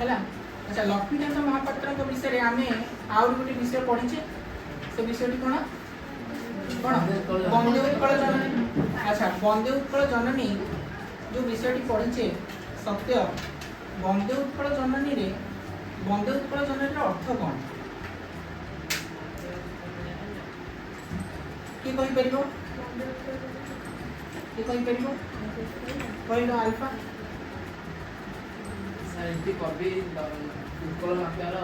है। अच्छा लक्ष्मीकांत महापात्र विषय आम आउ गोटे विषय पढ़ीचे से विषय कौन कौन वंदे उत्कल जननी। अच्छा वंदे उत्कल जननी जो विषय पढ़ीचे सत्य वंदे उत्कल जननी रे वंदे उत्कल जननी अर्थ कौन किए कहीपर किए कहीपर कहल आल्फा कवि उत्कल मातार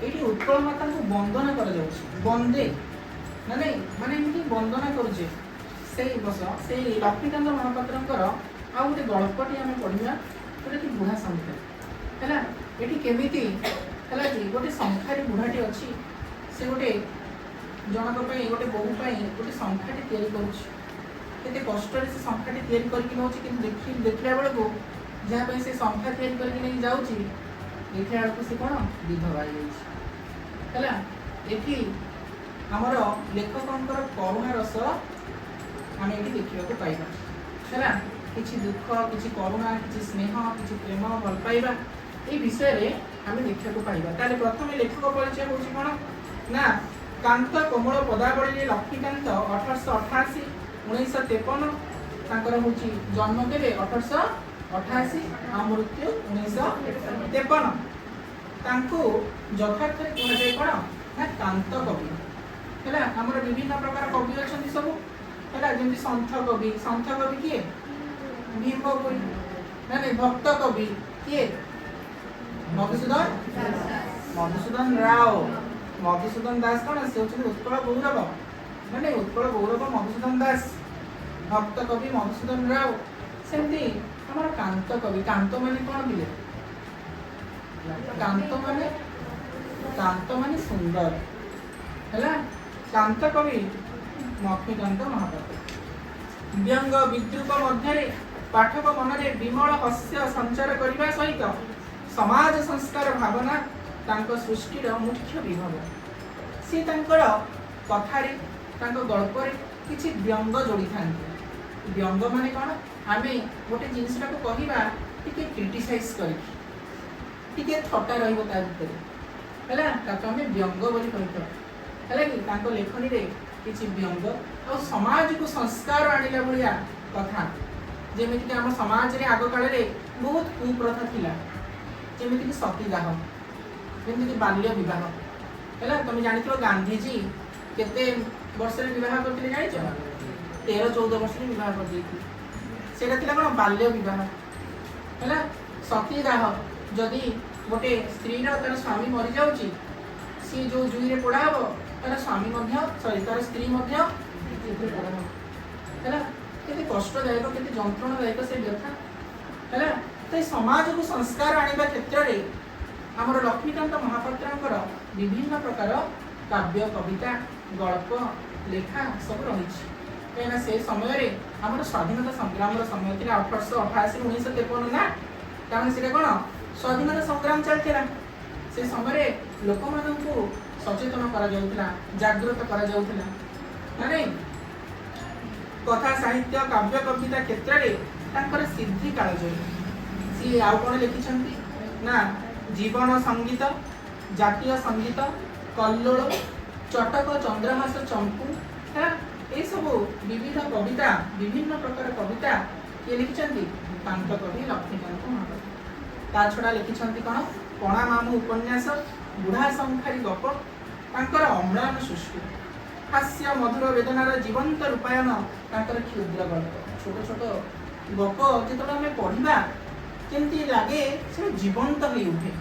ये उत्कल माता को वंदना कर वंदे ना नहीं माने एमती वंदना करुचे से बस से लक्ष्मीकांत महापात्र आ गोटे गल्पटी आम पढ़ा जोटा कि बुढ़ा संख्या है ये केमी है कि गोटे संख्यारी बुढ़ाटी अच्छी से गोटे जनक गोटे बोहू गोटे संख्याटी तैयारी कर कष्ट से संख्याटी तैयारी करके देखला बेलू जहाँ से संख्या तैयारी करके जाऊँगी देखला बेलू से कौन विधवा है ये आमर लेखकर करुणा रस आम ये देखा पाइबा है किसी दुख किसी करुणा किसी स्नेह किसी प्रेम भल पाइबा ये विषय आम देखा पाइबा। ताले प्रथम लेखक परिचय हूँ कौन ना कांत कोमल पदावली लक्ष्मीकांत 1888 1953 हूँ जन्म केवे 1888 आ मृत्यु 1953 यथार्थ कहुए कौन ना कांत कवि है। आम विभिन्न प्रकार कवि अच्छा सब है जमी सन्थ कवि किए भीम कवि ना नहीं भक्त कवि किए मधुसूदन राव मधुसूदन दास कौन से उत्कल गौरव ना उत्कल गौरव मधुसूदन दास भक्त कवि मधुसूदन राव सेमती आम कांत कवि कांत माने कौन पिले कांत माने सुंदर है कांत कवि लक्ष्मीकांत महापात्र व्यंग विद्रूप मध्य पाठक मन में विमल हास्य संचार करने सहित समाज संस्कार भावना तांको सृष्टिर मुख्य विभव सी कथारे गल्पर किसी व्यंग जोड़ी था व्यंग माने कौन आम गोटे जिनसा को कहवा टी क्रिटिसाइज करके थटा रहा है आम व्यंग बोली है कि लेखनी रे किसी व्यंग और समाज को संस्कार आणला भाया कथा जमीक आम समाज रे आग काल बहुत कुप्रथा थिला जमीक सतीदाह जमीक बाल्य विवाह है। तुम जानी गांधीजी केते वर्ष विवाह करते जान 13-14 वर्ष विवाह कर कौन बाल्य विवाह है। सतीदाह जदि गोटे स्त्री तार स्वामी मरी जाऊँगी सी जो जुई रे पोड़ा हम तार स्वामी सॉरी तार स्त्री पोड़ा है केते कष्टदायक केते जंत्रणादायक से व्यथा है। तो समाज को संस्कार आने क्षेत्र में आमर लक्ष्मीकांत महापात्र विभिन्न प्रकार काव्य कविता गल्प लेखा सब रही कहीं से समय आम स्वाधीनता संग्राम समय थी 1888 1953 ना कारण से कौन स्वाधीनता संग्राम चलता से समय लोक मान सचेतन करा जागृत करा नहीं कथा साहित्य काव्य कविता क्षेत्र में सिद्धि कालजयी सी आउ कौन लिखिं ना जीवन संगीत जातीय संगीत कल्लोल चटक चंद्रहास चंपू है ये सब विविध कविता विभिन्न प्रकार कविता किए लिखिं कांत कवि लक्ष्मीकांत महापात्र ता छड़ा लिखिं कौन कणा मामू उपन्यास बुढ़ा संखारी गप तांकर अम्लान सृष्टि हास्य मधुर वेदनार जीवंत रूपायन तांकर क्षुद्र गल्प छोट छोट गप जो आम पढ़ा केमती लगे से जीवंत हो उठे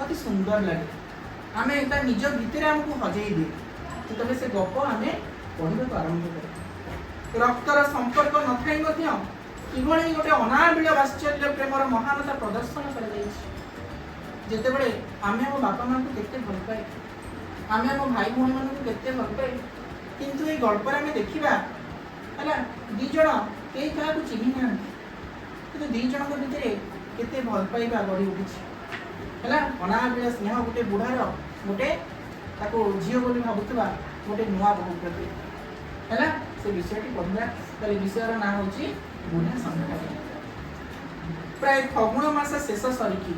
अति सुंदर लगे आम निज भितर आमको हजई दिए जो से गप आम पढ़ा आरंभ कर रक्तर संपर्क न थी किभली गोटे अनाबिल वात्सल्य प्रेमर महानता प्रदर्शन करते आम बापा माँ को केते भल पाए आम आम भाई भौणी मान को केते भल पाए किंतु ये गल्प आम देखा है दीज कई क्या चिन्ह ना कि दीज भितर केते भल पाइबा गढ़ी उठी है अनाबिल स्नेह गोटे बुढ़ार गोटे झील बोली भावुवा गोटे नुआ बहु प्रति है से विषयटी पढ़ा विषय ना हूँ बुढ़ा संख्या। प्राय फगुण मास शेष सरिकी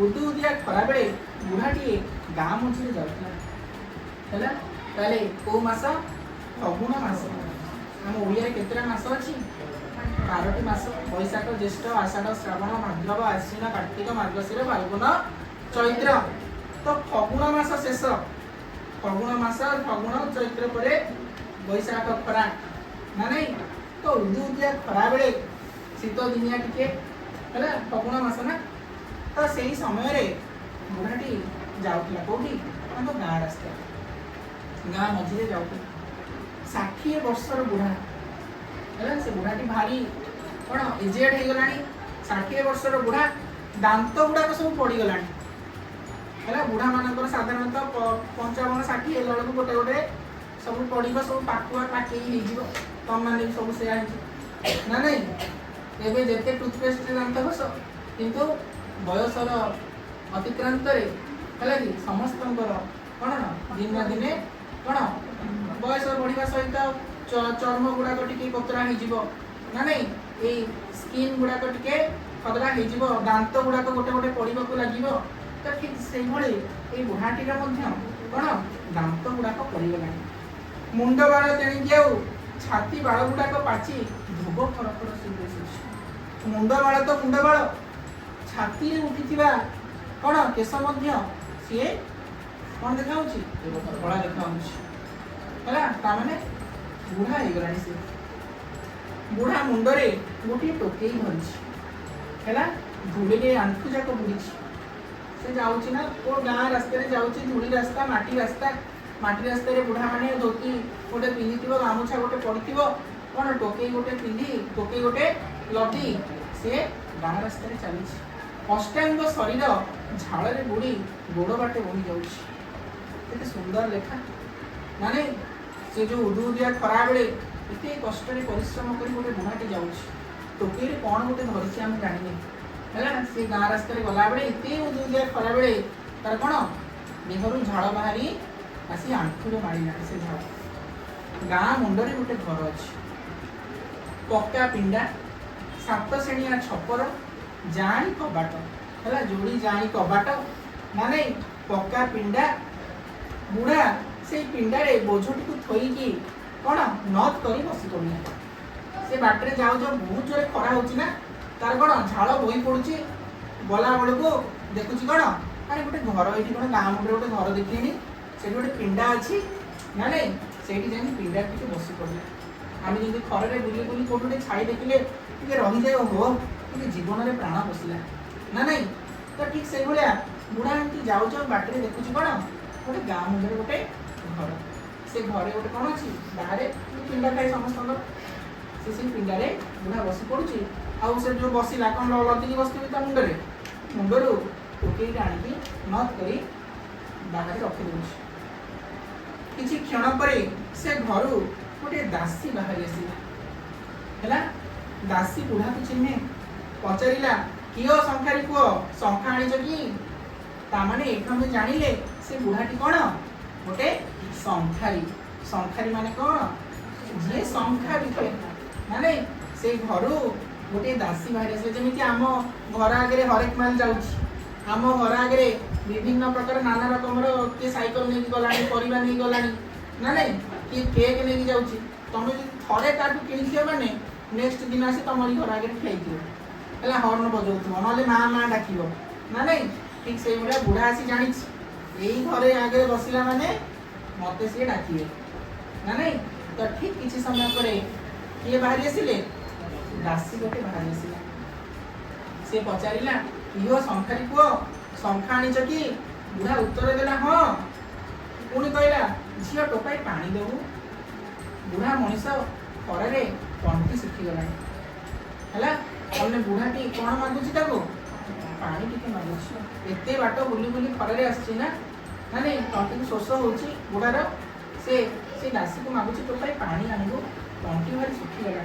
उदु उदिया खरा बेले बुढ़ाटीए गाँ मझे जाऊला ताले को मास फगुण मास आम ओडिया केतरा मास अच्छी 12टी मास बैशाख ज्येष्ठ आषाढ़ श्रावण भाद्रव आश्विन कार्तिक मार्गशीर फाल्गुन चैत्र तो फगुण मास शेष फगुण मास फगुण चैत्र पर बैशाख खरा ना नहीं तो उदु उदिया खरा बेले शीत दिनिया टिके फगुण मास ना तो से समय रे बुढ़ाटी जाऊला कौटी हम गाँ रास्ता गाँ मझे जाऊला 60 वर्षर बुढ़ा है से बुढ़ाटी भारी कौन एजेड हो गला 60 वर्षर बुढ़ा दांत गुड़ाक सब पड़गला है बुढ़ा मान साधारणतः 55-60 हेल्ला बेलू गोटे गोटे सब पड़ सब पाकुआ पाकई तुम मैंने सब से ना नहीं एवं जिते टूथपेस्ट दांत घस किंतु बयसर अतिक्रांत है कि समस्त कौन दिन दिने कौन बयस बढ़िया सहित चर्म गुड़ाक टी पतरा हो ना नहीं ये स्किन गुड़ाक टी पतरा हो दांत गुड़ाक गोटे गोटे पड़ा लगे तो ठीक से भाई बुढ़ाटीर कौन दांत गुड़ाक पड़गला मुंड बाड़ तेणिकी आउ छाती बाड़ गुड़ाक पाची धोब फर फर से मुंड बाड़ तो मुंड बाड़ छाती उठी कौन केश सी कौन देखा कला देखा है बुढ़ा हो गला सी बुढ़ा मुंडरे गोटे टोकई धरी धूली आंठू जाक बुड़ी से जाऊँ ना को गाँ रास्ता जाऊँगी धूली रास्ता माटी रास्ता बुढ़ा माने धोती गोटे पिंधि गामुछा गोटे पड़ी कौन टोकई गोटे पिंधि टोकई गोटे लदी सी गाँ रास्ता चली अष्टांग शरीर झाड़ बुड़ी गोड़ बाटे बोही जाऊँ सुंदर लेखा माने से जो उदु उदिया खरा बेले एत कष्ट परिश्रम कर गोटे बुढ़ाटी जाऊँ टोकई कौन गोटे धरी आम जाने है सी गाँ रास्ता गला बेले एत उदु उदिया खरा बेले तार कौन देहरु झाड़ बाहरी आसी आंठुरे मारिला से झाड़ गाँ मुंडरे गोटे घर अच्छी पक्का पिंडा 7 श्रेणिया छपर जाणी कबाट है जोड़ी जाणी कबाट ना नहीं पक्का पिंडा बुढ़ा से पिंडारे बोझटी को थोईकी कौन नद कर बसी पड़ना से बाटर जाऊ जाऊ बहुत जोर खरा होना तार कौन झाड़ बोई पड़ुची गला बेलू को देखुची कौन अरे गोटे घर ये कौन गाँ मुंडे गोटे घर देखनी से गोटे पिंडा अच्छी ना नहीं से पिंडा टी बसी पड़ा आम जमी खर बुले बुली कौटे छाई देखिले रही जाए हो जीवन में प्राण पशिला ना नहीं तो ठीक से भाया बुढ़ा एमती जाऊ जाऊ बाटर देखुची कौन गोटे गाँ मुंडे गोटे घर से घरे गोटे कौन अच्छी बाहर पिंडा खाए समस्त से पिंडारे बुढ़ा बसी पड़ुची आउ से जो बसला कौन लतिकी बसती ता मुंडरे मुंडरू टोकईटा आणिकी नद कर बाहर रखिदे किसी क्षण पर से घर गोटे दासी बाहरी आसला दासी बुढ़ा को चिन्हे पचारा किओ शंखारी पुओ शंखा आनीच कि तामाने एठे जानिले से बुढ़ाटी कौन गोटे शंखारी माने कौन जी शंखा बिके माने से घर गोटे दासी बाहरी आसले जमीती आम घर आगे हरेक माल जाऊँगी आम घर आगे विभिन्न प्रकार नाना रकम किए सैकल नहीं गला परिवा नहीं गला ना नहीं किए केक नहीं जाऊँगी तुम थे ताठू कि मैंने नेक्स्ट दिन आसी तुम घर आगे खाई है हर्न बजाऊ ना माँ माँ डाक ना नहीं ठीक से भाया बुढ़ा आसी जानी यही घरे आगे बसला माने मत सी डाकिए ना नहीं तो ठीक किसी समय पर किए बाहरी आसिले दासी गोटे बाहरी आसला से पचारा इो शंखारी पुओ शंखा आनीच कि बुढ़ा उत्तर देला हाँ पुणी कहला झील टोपाई पानी देबू बुढ़ा मनीष खरे तंटी सुखीगला है हमने बुढ़ाटी कौन मागुची पानी टी मागुची एत बाट बुली बुली खरे आसना नहीं तंटी को शोष हो बुढ़ार से दासी को मागुची टोपाई पानी आनबू तंटी भारी सुखीगला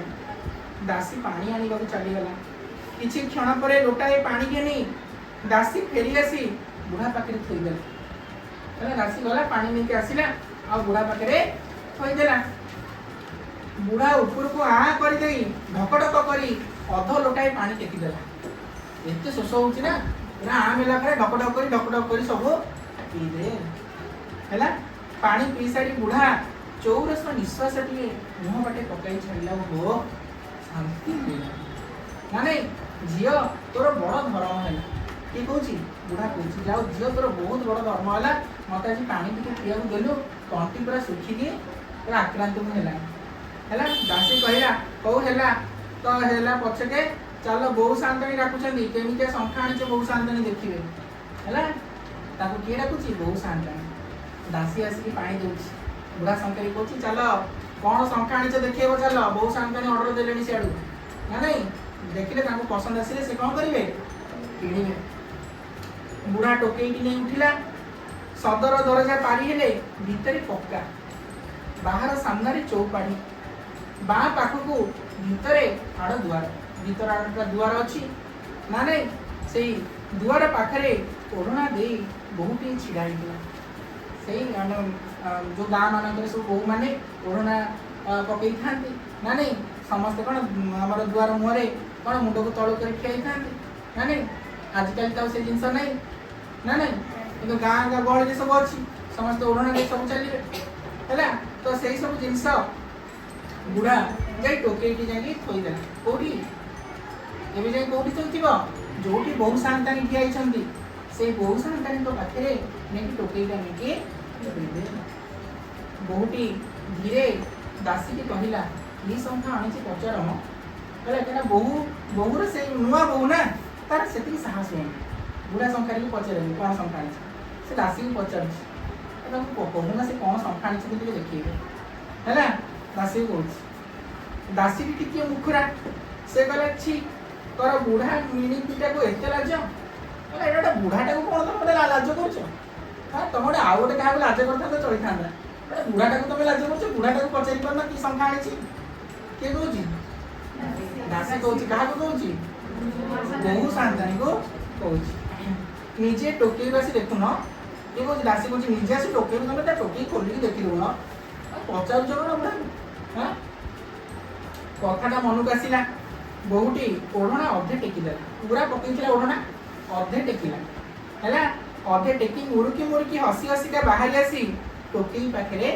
दासी पानी आने चलीगला किसी क्षण पर लोटाए पानी के नहीं दासी फेरी आसी बुढ़ा पाखे थोदेला दासी गला पानी नहीं आसला आ बुढ़ा पाखे थोदेला बुढ़ा ऊपर को आ कर ढकढक कर अध लोटाए पानी टेकीदेला ଏତେ ଶୋଷ ହଉଛି ନା ପୁରା ଆମ୍ ହେଲା ପରେ ଢକ ଢକ କରି ସବୁ ପିଇଦେ ହେଲା। ପାଣି ପିଇ ସାରି ବୁଢା ଚୌରସ ନିଶ୍ୱାସ ଟିକେ ମୁହଁ ବାଟେ ପକାଇ ଛାଡ଼ିଲା। ଓହୋ ଶାନ୍ତି ମିଳିଲା। ମାନେ ଝିଅ ତୋର ବଡ଼ ଧର୍ମ ହେଲା। କିଏ କହୁଛି? ବୁଢା କହୁଛି। ଯାଉ ଝିଅ ତୋର ବହୁତ ବଡ଼ ଧର୍ମ ହେଲା, ମତେ ଆଜି ପାଣି ଟିକେ ପିଇବାକୁ ଦେଲୁ, ତଣ୍ଟି ପୁରା ଶୁଖିକି ପୁରା ଆକ୍ରାନ୍ତ ମୁଁ ହେଲା। ହେଲା ଦାସୀ କହିଲା ହଉ ହେଲା ତ ହେଲା ପଛକେ ଚାଲ ବୋଉ ଶାନ୍ତଣୀ ଡାକୁଛନ୍ତି, କେମିତିଆ ଶଙ୍ଖା ଆଣିଛ ବୋଉ ଶାନ୍ତଣୀ ଦେଖିବେ। ହେଲା ତାକୁ କିଏ ଡାକୁଛି? ବୋଉ ଶାନ୍ତଣୀ। ଦାସୀ ଆସିକି ପାଣି ଦଉଛି। ବୁଢା ଶଙ୍ଖାରୀ କହୁଛି ଚାଲ କ'ଣ ଶଙ୍ଖା ଆଣିଛ ଦେଖେଇବ, ଚାଲ ବୋଉ ଶାନ୍ତଣୀ ଅର୍ଡର ଦେଲେଣି ସିଆଡୁ। ନା ନାଇଁ ଦେଖିଲେ ତାଙ୍କୁ ପସନ୍ଦ ଆସିଲେ ସେ କ'ଣ କରିବେ? କିଣିବେ। ବୁଢା ଟୋକେଇଟି ନେଇ ଉଠିଲା। ସଦର ଦରଜା ପାରି ହେଲେ ଭିତରେ ପକ୍କା, ବାହାର ସାମ୍ନାରେ ଚୌପାଢ଼ୀ, ବାଁ ପାଖକୁ ଭିତରେ ଆଡ଼ ଦୁଆର। ଭିତର ଆଡ଼ଟା ଦୁଆର ଅଛି ନା ନାଇଁ? ସେଇ ଦୁଆର ପାଖରେ ଓଢ଼ଣା ଦେଇ ବୋହୂଟିଏ ଛିଡ଼ା ହେଇଥିଲା। ସେଇ ଆମେ ଯେଉଁ ଗାଁ ମାନଙ୍କରେ ସବୁ ବୋହୂମାନେ ଓଢ଼ଣା ପକେଇଥାନ୍ତି ନା ନାଇଁ? ସମସ୍ତେ କ'ଣ ଆମର ଦୁଆର ମୁହଁରେ କ'ଣ ମୁଣ୍ଡକୁ ତଳୁ କରି ଠିଆ ହେଇଥାନ୍ତି ନା ନାଇଁ? ଆଜିକାଲି ତ ଆଉ ସେ ଜିନିଷ ନାହିଁ ନା ନାଇଁ? କିନ୍ତୁ ଗାଁ ଗହଳିରେ ସବୁ ଅଛି, ସମସ୍ତେ ଓଢ଼ଣା ଦେଇ ସବୁ ଚାଲିବେ। ହେଲା ତ ସେଇ ସବୁ ଜିନିଷ ବୁଢା ଯାଇ ଟୋକେଇଟି ଯାଇକି ଥୋଇଦେଲା। କୋଉଠି? ଏବେ ଯାଇ କୋଉଠି ଥୋଇଥିବ? ଯୋଉଠି ବୋହୂ ଶାନ୍ତାଣୀ ଠିଆ ହେଇଛନ୍ତି ସେଇ ବୋହୂ ଶାନ୍ତାଣୀଙ୍କ ପାଖରେ ନେଇକି ଟୋକେଇଟା ନେଇକି ଥୋଇଦେଲା। ବୋହୂଟି ଧୀରେ ଦାସୀକି କହିଲା କି ଶଙ୍ଖା ଆଣିଛି ପଚାର ମ। କହିଲା କାହିଁକିନା ବୋହୂର ସେଇ ନୂଆ ବୋହୂ ନା, ତାର ସେତିକି ସାହସ ହଉନି। ବୁଢା ଶଙ୍ଖାରୀକୁ ପଚାରିବି କ'ଣ ଶଙ୍ଖା ଆଣିଛି। ସେ ଦାସୀକୁ ପଚାରୁଛି ତାକୁ କହୁନା ସେ କ'ଣ ଶଙ୍ଖା ଆଣିଛନ୍ତି ଟିକେ ଦେଖେଇବେ। ହେଲା ଦାସୀକୁ କହୁଛି। ଦାସୀଟି ଟିକେ ମୁଖୁରା। ସେ କହିଲା ଛି ତୋର ବୁଢା ମିଣିପିଟାକୁ ଏତେ ଲାଜ। କହିଲା ଏଇଟା ଗୋଟେ ବୁଢାଟାକୁ କ'ଣ ତମେ ଗୋଟେ ଲାଜ କରୁଛ? ହଁ ତମେ ଗୋଟେ ଆଉ ଗୋଟେ କାହାକୁ ଲାଜ କରିଥାନ୍ତ ଚଳିଥାନ୍ତା, ଗୋଟେ ବୁଢାଟାକୁ ତମେ ଲାଜ କରୁଛ। ବୁଢାଟାକୁ ପଚାରି ପାରୁନ କି ଶଙ୍ଖା ଆଣିଛି? କିଏ କହୁଛି? ଦାସୀ କହୁଛି। କାହାକୁ କହୁଛି? ବୋହୂ ଶାନ୍ତାଣୀକୁ କହୁଛି। ନିଜେ ଟୋକେଇ ଆସି ଦେଖୁନ। କିଏ କହୁଛି? ଦାସୀ କହୁଛି ନିଜେ ଆସି ଟୋକେଇକୁ ତମେ ତା ଟୋକେଇ ଖୋଲିକି ଦେଖିଦେଉନ, ପଚାରୁଛ କ'ଣ ବୁଢାକୁ? ହଁ କଥାଟା ମନକୁ ଆସିଲା। ବୋହୂଟି ଓଢ଼ଣା ଅଧେ ଟେକିଦେଲା। ପୁରା ପକେଇଥିଲା ଓଢ଼ଣା, ଅଧେ ଟେକିଲା। ହେଲା ଅଧେ ଟେକି ମୁରୁକି ମୁରୁକି ହସି ହସିକା ବାହାରି ଆସି ଟୋକେଇ ପାଖରେ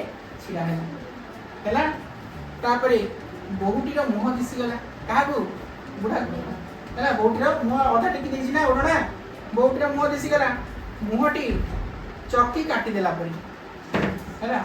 ଛିଡ଼ା ହେଲା। ହେଲା ତାପରେ ବୋହୂଟିର ମୁହଁ ଦିଶିଗଲା। କାହାକୁ? ବୁଢାକୁ। ହେଲା ବୋହୂଟିର ମୁହଁ ଅଧା ଟେକି ଦେଇଛି ନା ଓଢ଼ଣା, ବୋହୂଟିର ମୁହଁ ଦିଶିଗଲା। ମୁହଁଟି ଚକି କାଟିଦେଲା ପରି। ହେଲା